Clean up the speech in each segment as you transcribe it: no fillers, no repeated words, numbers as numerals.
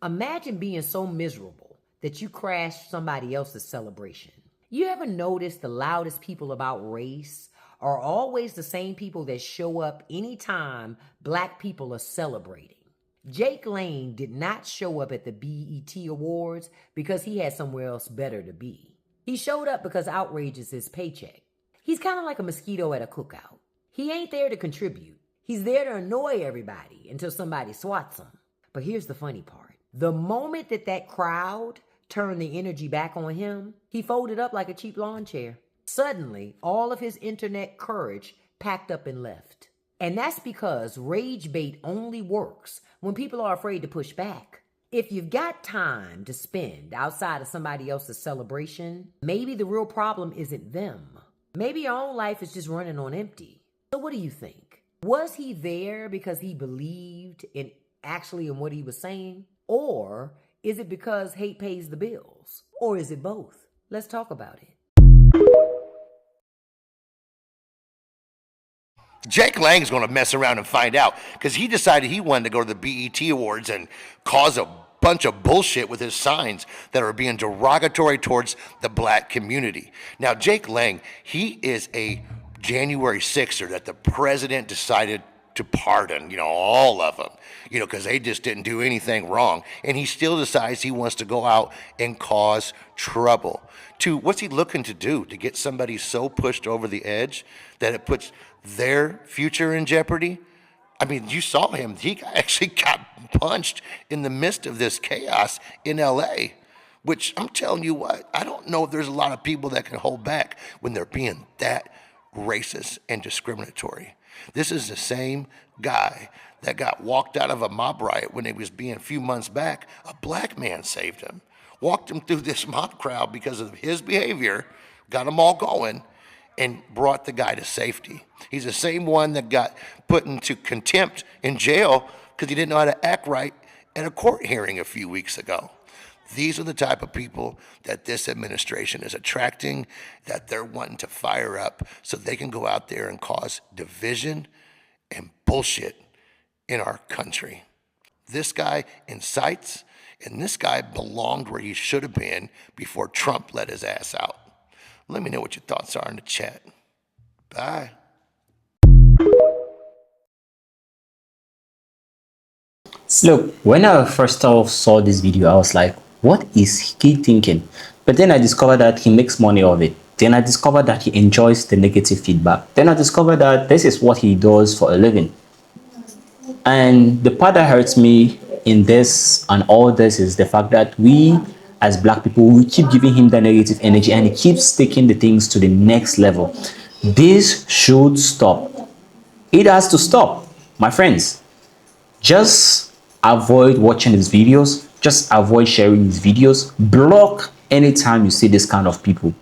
Imagine being so miserable that you crash somebody else's celebration. You ever notice the loudest people about race are always the same people that show up anytime black people are celebrating? Jake Lane did not show up at the BET Awards because he had somewhere else better to be. He showed up because outrage is his paycheck. He's kind of like a mosquito at a cookout. He ain't there to contribute. He's there to annoy everybody until somebody swats him. But here's the funny part. The moment that crowd turned the energy back on him, he folded up like a cheap lawn chair. Suddenly, all of his internet courage packed up and left. And that's because rage bait only works when people are afraid to push back. If you've got time to spend outside of somebody else's celebration, maybe the real problem isn't them. Maybe your own life is just running on empty. So what do you think? Was he there because he believed in what he was saying? Or is it because hate pays the bills? Or is it both? Let's talk about it. Jake Lang's going to mess around and find out because he decided he wanted to go to the BET Awards and cause a bunch of bullshit with his signs that are being derogatory towards the black community. Now, Jake Lang, he is a January 6er that the president decided to pardon, all of them, because they just didn't do anything wrong. And he still decides he wants to go out and cause trouble. What's he looking to do? To get somebody so pushed over the edge that it puts their future in jeopardy? I mean, you saw him. He actually got punched in the midst of this chaos in LA, which I'm telling you what, I don't know if there's a lot of people that can hold back when they're being that racist and discriminatory. This is the same guy that got walked out of a mob riot when he was being a few months back. A black man saved him, walked him through this mob crowd because of his behavior, got them all going, and brought the guy to safety. He's the same one that got put into contempt in jail because he didn't know how to act right at a court hearing a few weeks ago. These are the type of people that this administration is attracting, that they're wanting to fire up so they can go out there and cause division and bullshit in our country. This guy incites, and this guy belonged where he should have been before Trump let his ass out. Let me know what your thoughts are in the chat. Bye. Look, when I first saw this video, I was like, what is he thinking? But then I discovered that he makes money of it. Then I discovered that he enjoys the negative feedback. Then I discovered that this is what he does for a living. And the part that hurts me in this and all this is the fact that we as black people, we keep giving him the negative energy and he keeps taking the things to the next level. This should stop. It has to stop, my friends. Just avoid watching his videos. Just avoid sharing his videos. Block anytime you see this kind of people.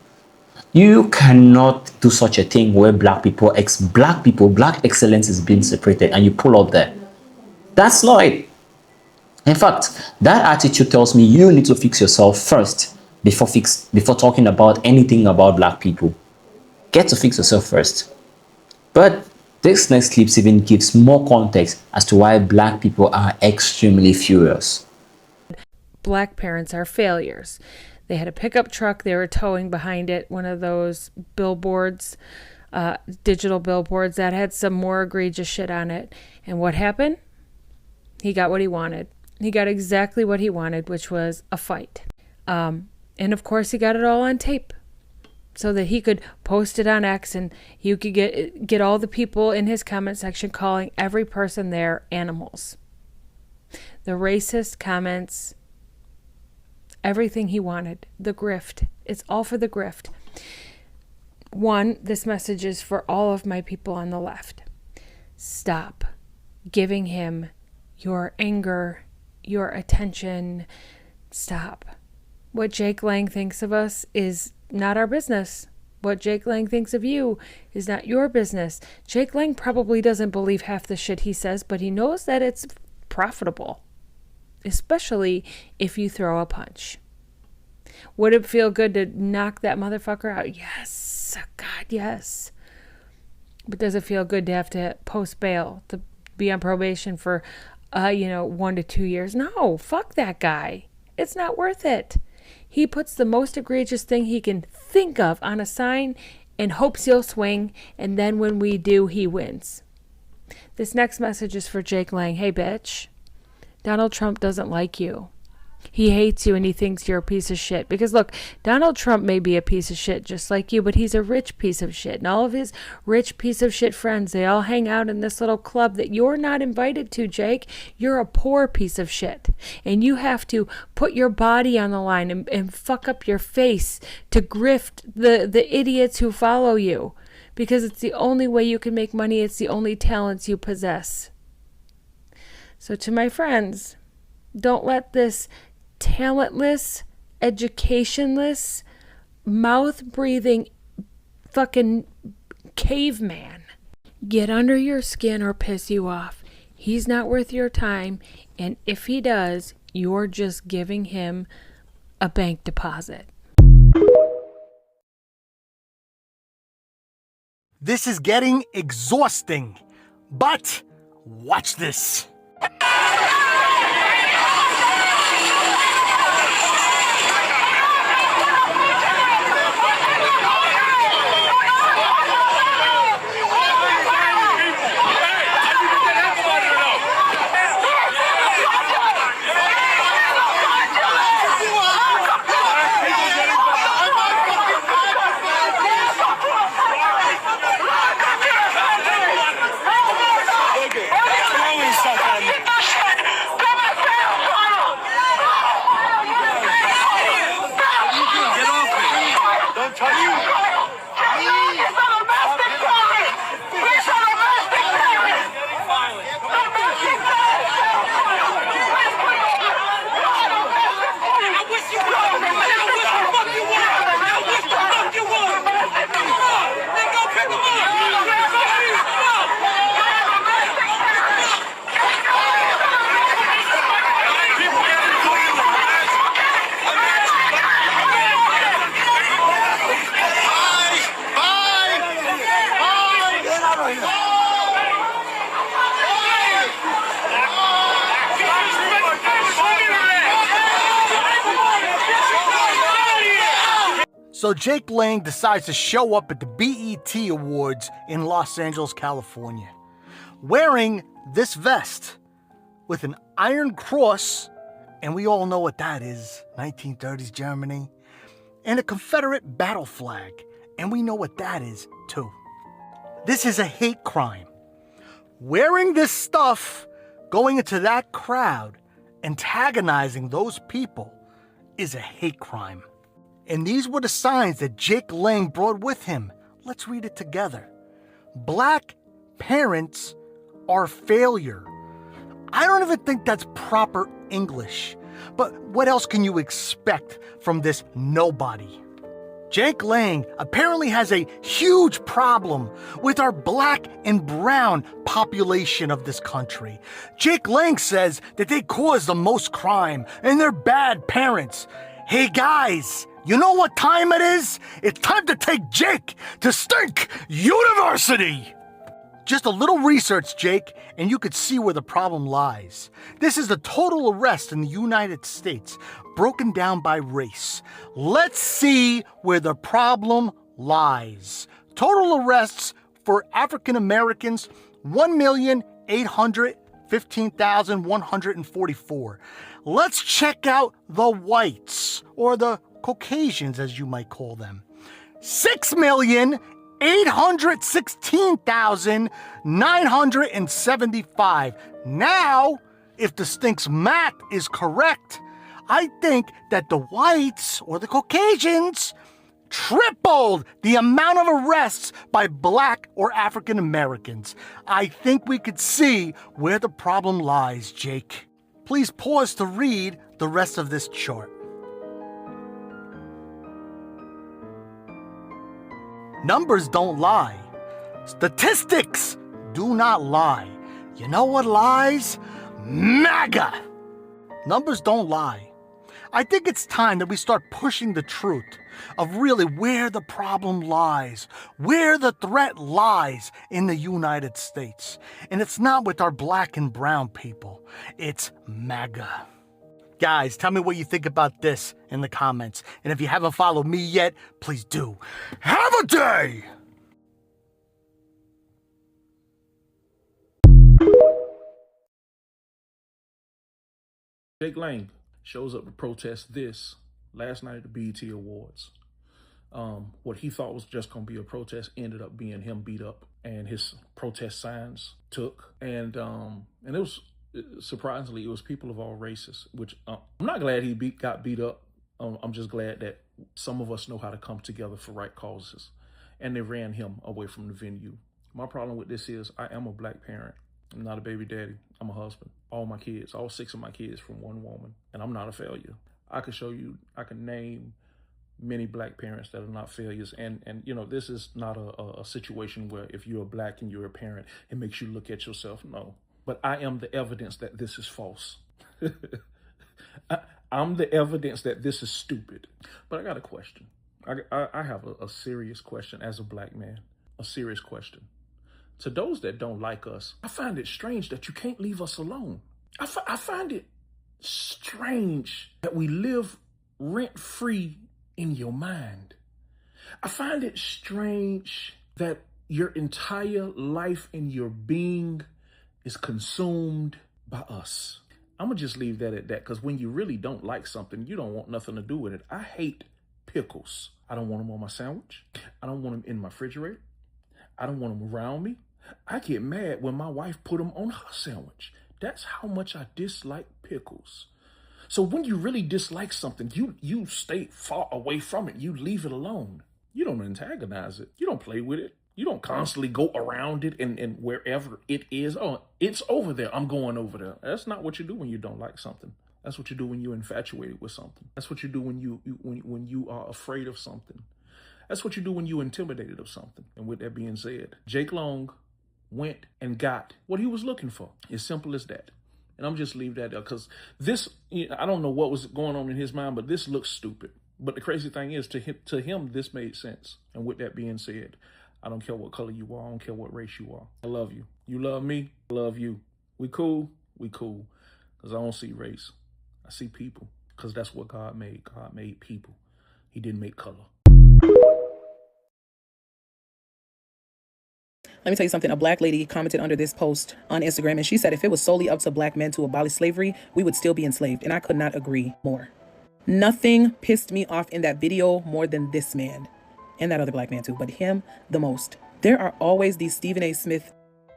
You cannot do such a thing where black excellence is being separated and you pull up there. That's not it. In fact, that attitude tells me you need to fix yourself first before talking about anything about black people. Get to fix yourself first. But this next clip even gives more context as to why black people are extremely furious. Black parents are failures. They had a pickup truck they were towing behind it, one of those billboards, digital billboards that had some more egregious shit on it. And what happened? He got what he wanted. He got exactly what he wanted, which was a fight. And of course, he got it all on tape so that he could post it on X and you could get all the people in his comment section calling every person there animals. The racist comments, everything he wanted, the grift. It's all for the grift. One, this message is for all of my people on the left. Stop giving him your anger, your attention. Stop. What Jake Lang thinks of us is not our business. What Jake Lang thinks of you is not your business. Jake Lang probably doesn't believe half the shit he says, but he knows that it's profitable, especially if you throw a punch. Would it feel good to knock that motherfucker out? Yes. God, yes. But does it feel good to have to post bail, to be on probation for 1 to 2 years. No, fuck that guy. It's not worth it. He puts the most egregious thing he can think of on a sign and hopes he'll swing, and then when we do, he wins. This next message is for Jake Lang. Hey, bitch. Donald Trump doesn't like you. He hates you and he thinks you're a piece of shit. Because look, Donald Trump may be a piece of shit just like you, but he's a rich piece of shit. And all of his rich piece of shit friends, they all hang out in this little club that you're not invited to, Jake. You're a poor piece of shit. And you have to put your body on the line and fuck up your face to grift the idiots who follow you. Because it's the only way you can make money. It's the only talents you possess. So to my friends, don't let this talentless, educationless, mouth-breathing fucking caveman get under your skin or piss you off. He's not worth your time, and if he does, you're just giving him a bank deposit. This is getting exhausting, but watch this. So Jake Lang decides to show up at the BET Awards in Los Angeles, California, wearing this vest with an iron cross, and we all know what that is, 1930s Germany, and a Confederate battle flag, and we know what that is too. This is a hate crime. Wearing this stuff, going into that crowd, antagonizing those people is a hate crime. And these were the signs that Jake Lang brought with him. Let's read it together. Black parents are failure. I don't even think that's proper English. But what else can you expect from this nobody? Jake Lang apparently has a huge problem with our black and brown population of this country. Jake Lang says that they cause the most crime and they're bad parents. Hey guys, you know what time it is? It's time to take Jake to Stink University! Just a little research, Jake, and you could see where the problem lies. This is the total arrest in the United States, broken down by race. Let's see where the problem lies. Total arrests for African Americans, 1,815,144. Let's check out the whites, or the Caucasians as you might call them. 6,816,975. Now, if the Stink's math is correct, I think that the whites, or the Caucasians, tripled the amount of arrests by black or African Americans. I think we could see where the problem lies, Jake. Please pause to read the rest of this chart. Numbers don't lie. Statistics do not lie. You know what lies? MAGA! Numbers don't lie. I think it's time that we start pushing the truth of really where the problem lies, where the threat lies in the United States. And it's not with our black and brown people, it's MAGA. Guys, tell me what you think about this in the comments. And if you haven't followed me yet, please do. Have a day! Jake Lang shows up to protest this last night at the BET Awards. What he thought was just going to be a protest ended up being him beat up, and his protest signs took. And it was, surprisingly, it was people of all races, which I'm not glad he got beat up. I'm just glad that some of us know how to come together for right causes. And they ran him away from the venue. My problem with this is I am a black parent. I'm not a baby daddy. I'm a husband. All my kids, all 6 of my kids from one woman. And I'm not a failure. I can name many black parents that are not failures. And you know, this is not a situation where if you're black and you're a parent, it makes you look at yourself. No. But I am the evidence that this is false. I'm the evidence that this is stupid. But I got a question. I have a serious question as a black man. A serious question. To those that don't like us, I find it strange that you can't leave us alone. I find it strange that we live rent-free in your mind. I find it strange that your entire life and your being is consumed by us. I'm going to just leave that at that, because when you really don't like something, you don't want nothing to do with it. I hate pickles. I don't want them on my sandwich. I don't want them in my refrigerator. I don't want them around me. I get mad when my wife put them on her sandwich. That's how much I dislike pickles. So when you really dislike something, you stay far away from it. You leave it alone. You don't antagonize it. You don't play with it. You don't constantly go around it and wherever it is. Oh, it's over there. I'm going over there. That's not what you do when you don't like something. That's what you do when you're infatuated with something. That's what you do when you are afraid of something. That's what you do when you're intimidated of something. And with that being said, Jake Long went and got what he was looking for. As simple as that. And I'm just leave that there, because this, I don't know what was going on in his mind, but this looks stupid. But the crazy thing is, to him, this made sense. And with that being said, I don't care what color you are. I don't care what race you are. I love you. You love me. I love you. We cool. We cool. Because I don't see race. I see people. Because that's what God made. God made people. He didn't make color. Let me tell you something. A black lady commented under this post on Instagram, and she said if it was solely up to black men to abolish slavery, we would still be enslaved. And I could not agree more. Nothing pissed me off in that video more than this man, and that other black man too, but him the most. There are always these Stephen A. Smith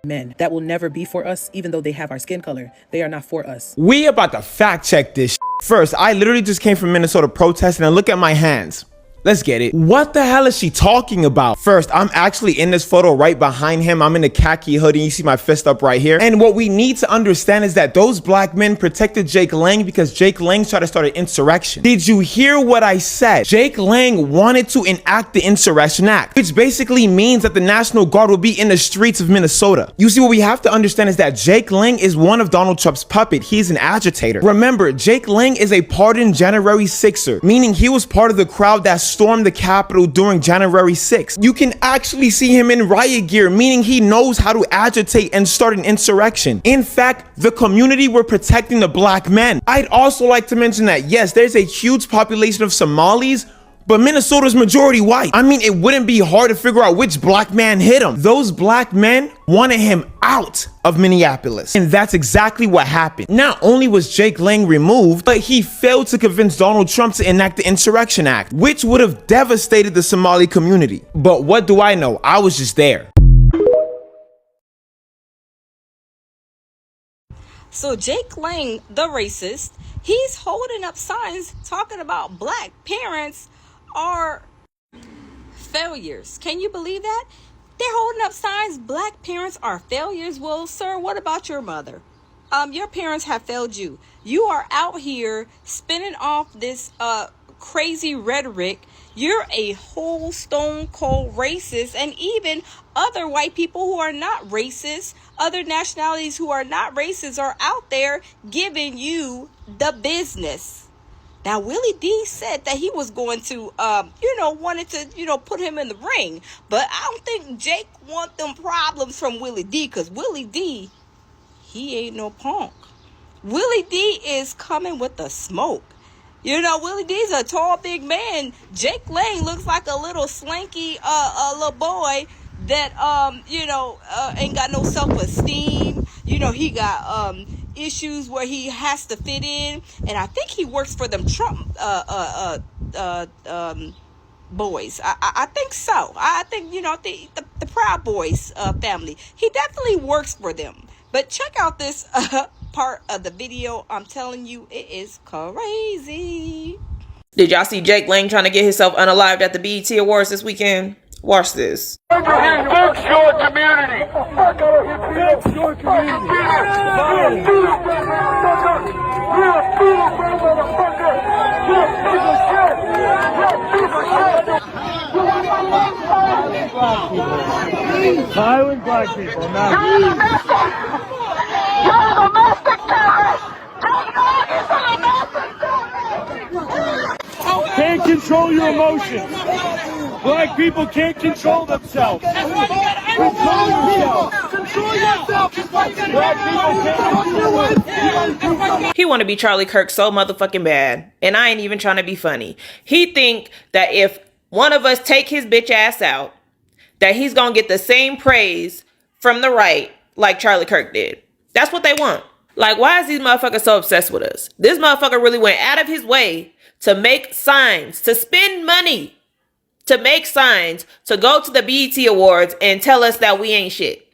men that will never be for us, even though they have our skin color. They are not for us. We about to fact check this. First, I literally just came from Minnesota protesting, and look at my hands. Let's get it. What the hell is she talking about? First, I'm actually in this photo right behind him. I'm in a khaki hoodie. You see my fist up right here. And what we need to understand is that those black men protected Jake Lang because Jake Lang tried to start an insurrection. Did you hear what I said? Jake Lang wanted to enact the Insurrection Act, which basically means that the National Guard will be in the streets of Minnesota. You see, what we have to understand is that Jake Lang is one of Donald Trump's puppet. He's an agitator. Remember, Jake Lang is a pardoned January 6er, meaning he was part of the crowd that stormed the Capitol during January 6th. You can actually see him in riot gear, meaning he knows how to agitate and start an insurrection. In fact, the community were protecting the black men. I'd also like to mention that, yes, there's a huge population of Somalis, but Minnesota's majority white. I mean, it wouldn't be hard to figure out which black man hit him. Those black men wanted him out of Minneapolis. And that's exactly what happened. Not only was Jake Lang removed, but he failed to convince Donald Trump to enact the Insurrection Act, which would have devastated the Somali community. But what do I know? I was just there. So Jake Lang, the racist, he's holding up signs talking about black parents are failures. Can you believe that? They're holding up signs, black parents are failures. Well, sir, what about your mother? Your parents have failed you. You are out here spinning off this crazy rhetoric. You're a whole stone cold racist, and even other white people who are not racist, other nationalities who are not racist are out there giving you the business. Now, Willie D said that he was going to, wanted to, put him in the ring. But I don't think Jake want them problems from Willie D, because Willie D, he ain't no punk. Willie D is coming with the smoke. Willie D's a tall, big man. Jake Lang looks like a little slanky, little boy that, ain't got no self-esteem. He got, issues where he has to fit in, and I think he works for them Trump boys. I think so. I think the Proud Boys family. He definitely works for them. But check out this part of the video. I'm telling you, it is crazy. Did y'all see Jake Lang trying to get himself unalived at the BET Awards this weekend? Watch this. Fix your community. Fix your community. Violent black people, not you're a domestic terrorist. Can't control your emotions. Black people can't control themselves. Control yourself. Control yourself. Black people can't control it. He want to be Charlie Kirk so motherfucking bad. And I ain't even trying to be funny. He think that if one of us take his bitch ass out, that he's going to get the same praise from the right like Charlie Kirk did. That's what they want. Like, why is these motherfuckers so obsessed with us? This motherfucker really went out of his way to make signs, to spend money, to make signs, to go to the BET Awards and tell us that we ain't shit.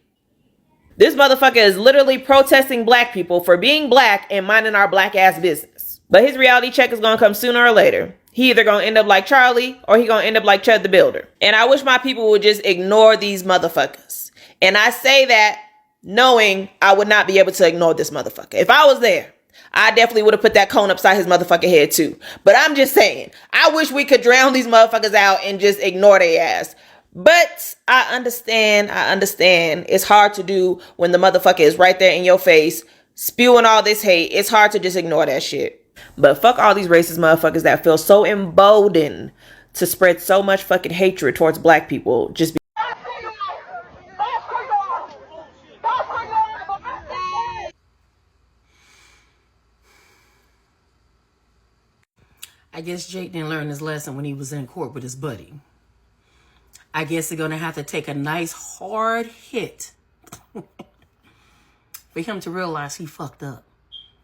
This motherfucker is literally protesting black people for being black and minding our black ass business. But his reality check is gonna come sooner or later. He either gonna end up like Charlie or he gonna end up like Chud the Builder. And I wish my people would just ignore these motherfuckers. And I say that knowing I would not be able to ignore this motherfucker. If I was there, I definitely would have put that cone upside his motherfucking head too. But I'm just saying, I wish we could drown these motherfuckers out and just ignore their ass. But I understand. It's hard to do when the motherfucker is right there in your face, spewing all this hate. It's hard to just ignore that shit. But fuck all these racist motherfuckers that feel so emboldened to spread so much fucking hatred towards black people just because. I guess Jake didn't learn his lesson when he was in court with his buddy. I guess they're going to have to take a nice hard hit for him to realize he fucked up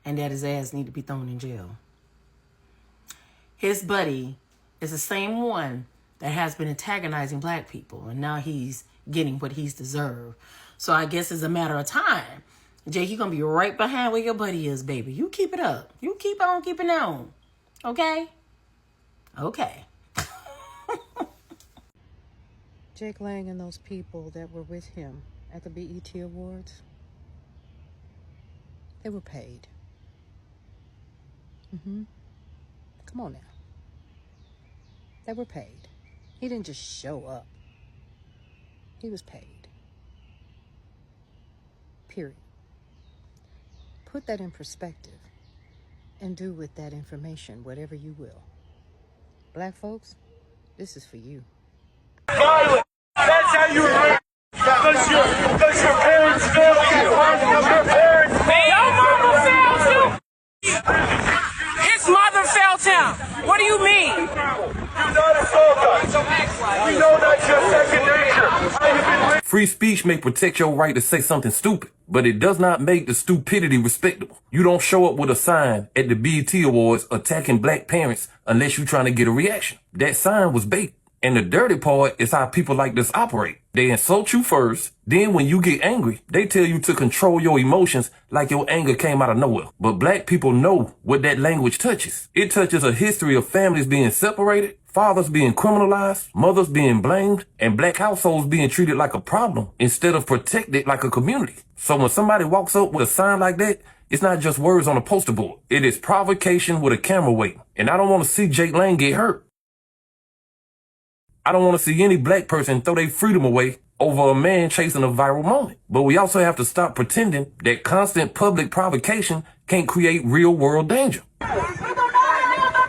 and that his ass need to be thrown in jail. His buddy is the same one that has been antagonizing black people, and now he's getting what he's deserved. So I guess it's a matter of time. Jake, you're going to be right behind where your buddy is, baby. You keep it up. You keep on keeping on. Okay? Okay. Jake Lang and those people that were with him at the BET Awards, they were paid. Come on now. They were paid. He didn't just show up. He was paid. Period. Put that in perspective and do with that information whatever you will. Black folks, this is for you. Violent. That's how you were. Does your parents fail you? Your parents fail you. Your mama failed you. His mother failed him. What do you mean? Do not assault us. We know that's your second nature. Free speech may protect your right to say something stupid, but it does not make the stupidity respectable. You don't show up with a sign at the BET Awards attacking black parents unless you're trying to get a reaction. That sign was bait. And the dirty part is how people like this operate. They insult you first, then when you get angry, they tell you to control your emotions like your anger came out of nowhere. But black people know what that language touches. It touches a history of families being separated, fathers being criminalized, mothers being blamed, and black households being treated like a problem instead of protected like a community. So when somebody walks up with a sign like that, it's not just words on a poster board. It is provocation with a camera waiting. And I don't want to see Jake Lang get hurt. I don't want to see any black person throw their freedom away over a man chasing a viral moment. But we also have to stop pretending that constant public provocation can't create real world danger. We do not have the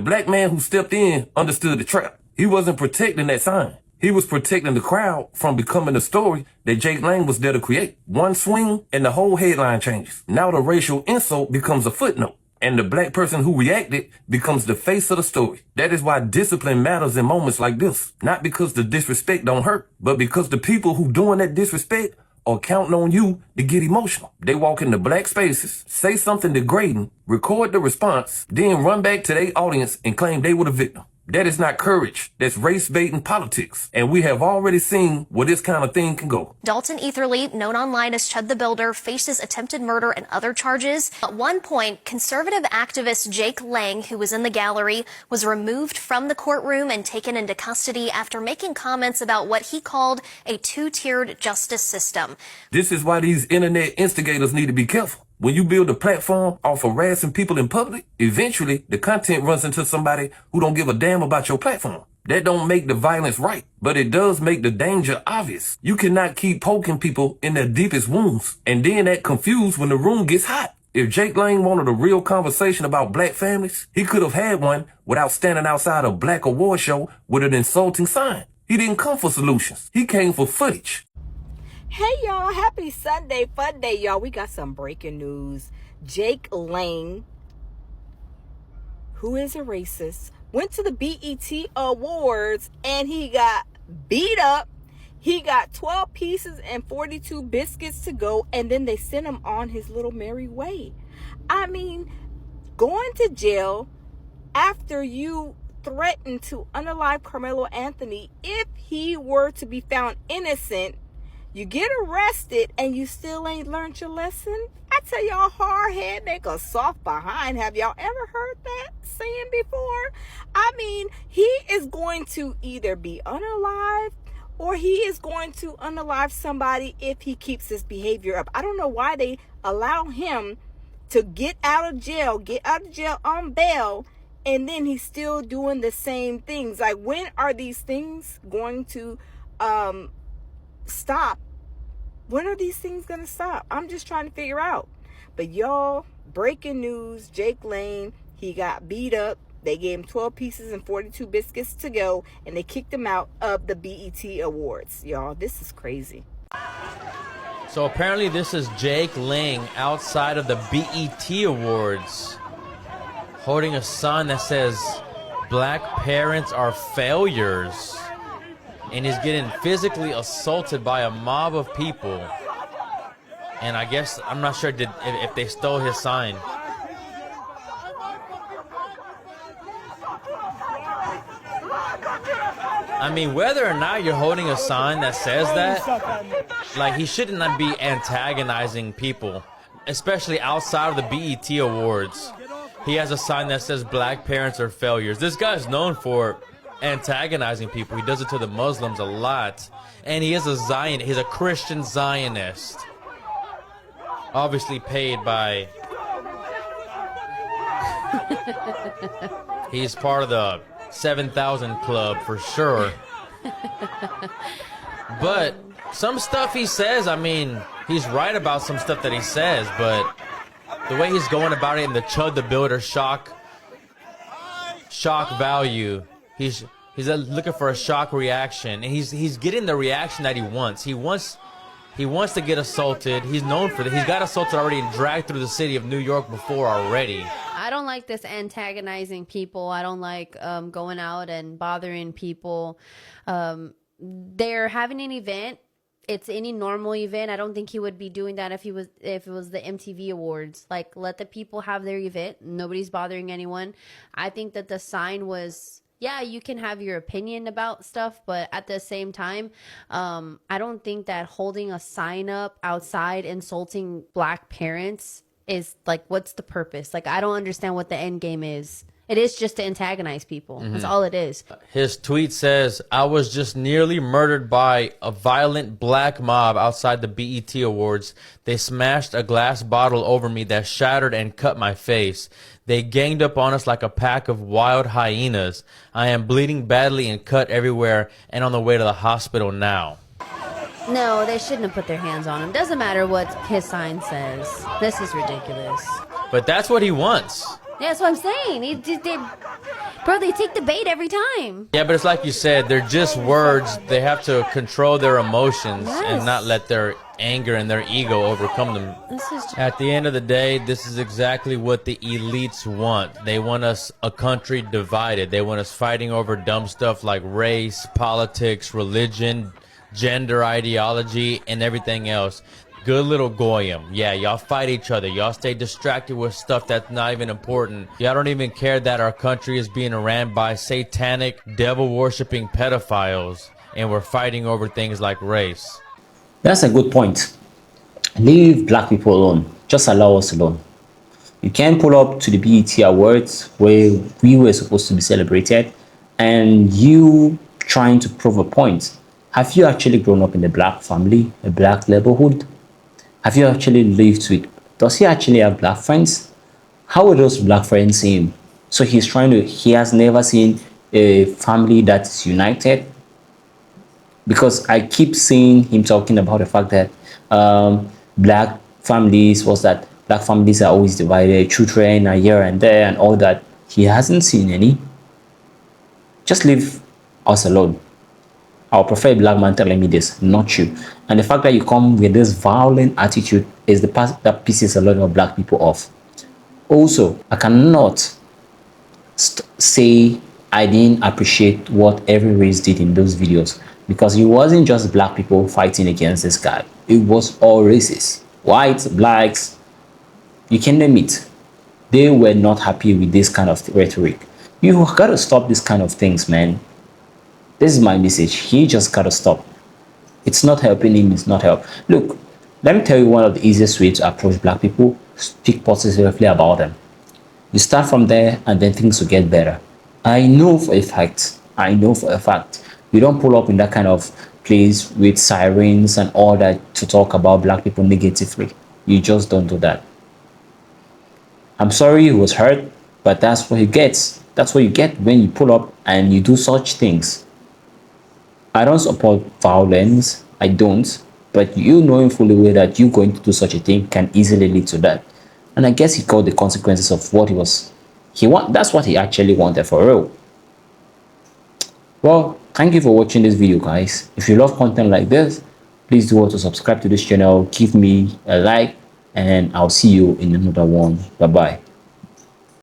black man who stepped in understood the trap. He wasn't protecting that sign. He was protecting the crowd from becoming the story that Jake Lang was there to create. One swing and the whole headline changes. Now the racial insult becomes a footnote, and the black person who reacted becomes the face of the story. That is why discipline matters in moments like this. Not because the disrespect don't hurt, but because the people who doing that disrespect are counting on you to get emotional. They walk into black spaces, say something degrading, record the response, then run back to their audience and claim they were the victim. That is not courage. That's race-baiting politics. And we have already seen where this kind of thing can go. Dalton Etherly, known online as Chud the Builder, faces attempted murder and other charges. At one point, conservative activist Jake Lang, who was in the gallery, was removed from the courtroom and taken into custody after making comments about what he called a two-tiered justice system. This is why these internet instigators need to be careful. When you build a platform off harassing people in public, eventually the content runs into somebody who don't give a damn about your platform. That don't make the violence right, but it does make the danger obvious. You cannot keep poking people in their deepest wounds and then act confused when the room gets hot. If Jake Lang wanted a real conversation about black families, he could have had one without standing outside a black award show with an insulting sign. He didn't come for solutions. He came for footage. Hey y'all, happy Sunday fun day, y'all. We got some breaking news. Jake Lang, who is a racist, went to the BET Awards and he got beat up. He got 12 pieces and 42 biscuits to go, and then they sent him on his little merry way. I mean, going to jail after you threatened to unalive Carmelo Anthony, if he were to be found innocent, you get arrested and you still ain't learned your lesson. I tell y'all, hard head make a soft behind. Have y'all ever heard that saying before? I mean, he is going to either be unalived or he is going to unalive somebody if he keeps his behavior up. I don't know why they allow him to get out of jail on bail, and then he's still doing the same things. Like, when are these things going to stop? When are these things going to stop? I'm just trying to figure out. But y'all, breaking news, Jake Lang, he got beat up. They gave him 12 pieces and 42 biscuits to go, and they kicked him out of the BET Awards. Y'all, this is crazy. So apparently this is Jake Lang outside of the BET Awards holding a sign that says, "Black parents are failures." And he's getting physically assaulted by a mob of people. And I guess, I'm not sure if they stole his sign. I mean, whether or not you're holding a sign that says that, like, he shouldn't not be antagonizing people, especially outside of the BET Awards. He has a sign that says "Black parents are failures." This guy's known for antagonizing people. He does it to the Muslims a lot. And he is a Zionist. He's a Christian Zionist. Obviously paid by... He's part of the 7,000 Club for sure. But some stuff he says, I mean, he's right about some stuff that he says, but the way he's going about it in the Chud the Builder shock value, he's looking for a shock reaction, and he's getting the reaction that he wants. He wants to get assaulted. He's known for that. He's got assaulted already and dragged through the city of New York before already. I don't like this antagonizing people. I don't like going out and bothering people. They're having an event. It's any normal event. I don't think he would be doing that if it was the MTV Awards. Like, let the people have their event. Nobody's bothering anyone. I think that the sign was, yeah, you can have your opinion about stuff, but at the same time, I don't think that holding a sign up outside insulting Black parents is, like, what's the purpose? Like, I don't understand what the end game is. It is just to antagonize people. That's all it is. His tweet says, "I was just nearly murdered by a violent black mob outside the BET Awards. They smashed a glass bottle over me that shattered and cut my face. They ganged up on us like a pack of wild hyenas. I am bleeding badly and cut everywhere and on the way to the hospital now." No, they shouldn't have put their hands on him. Doesn't matter what his sign says. This is ridiculous. But that's what he wants. That's what I'm saying. Bro, they take the bait every time. Yeah, but it's like you said, they're just words. They have to control their emotions and not let their anger and their ego overcome them. At the end of the day, this is exactly what the elites want. They want us a country divided. They want us fighting over dumb stuff like race, politics, religion, gender ideology, and everything else. Good little goyim. Yeah, y'all fight each other. Y'all stay distracted with stuff that's not even important. Y'all don't even care that our country is being ran by satanic, devil-worshipping pedophiles, and we're fighting over things like race. That's a good point. Leave black people alone. Just allow us alone. You can't pull up to the BET Awards where we were supposed to be celebrated and you trying to prove a point. Have you actually grown up in a black family, a black neighborhood? Have you actually lived with? Does he actually have black friends? How will those black friends see him? So he has never seen a family that is united. Because I keep seeing him talking about the fact that black families are always divided, children are here and there and all that. He hasn't seen any. Just leave us alone. I'll prefer a black man telling me this, not you. And the fact that you come with this violent attitude is the part that pisses a lot of black people off. Also, I cannot say I didn't appreciate what every race did in those videos, because it wasn't just black people fighting against this guy. It was all races. Whites, blacks, you can name it. They were not happy with this kind of rhetoric. You gotta stop this kind of things, man. This is my message. He just gotta stop. It's not helping him. It's not help. Look, let me tell you one of the easiest ways to approach black people. Speak positively about them. You start from there and then things will get better. I know for a fact, you don't pull up in that kind of place with sirens and all that to talk about black people negatively. You just don't do that. I'm sorry he was hurt, but that's what he gets. That's what you get when you pull up and you do such things. I don't support violence, I don't, but you knowing fully well that you going to do such a thing can easily lead to that. And I guess he caught the consequences of what that's what he actually wanted for real. Well, thank you for watching this video, guys. If you love content like this, please do also subscribe to this channel, give me a like, and I'll see you in another one. Bye bye.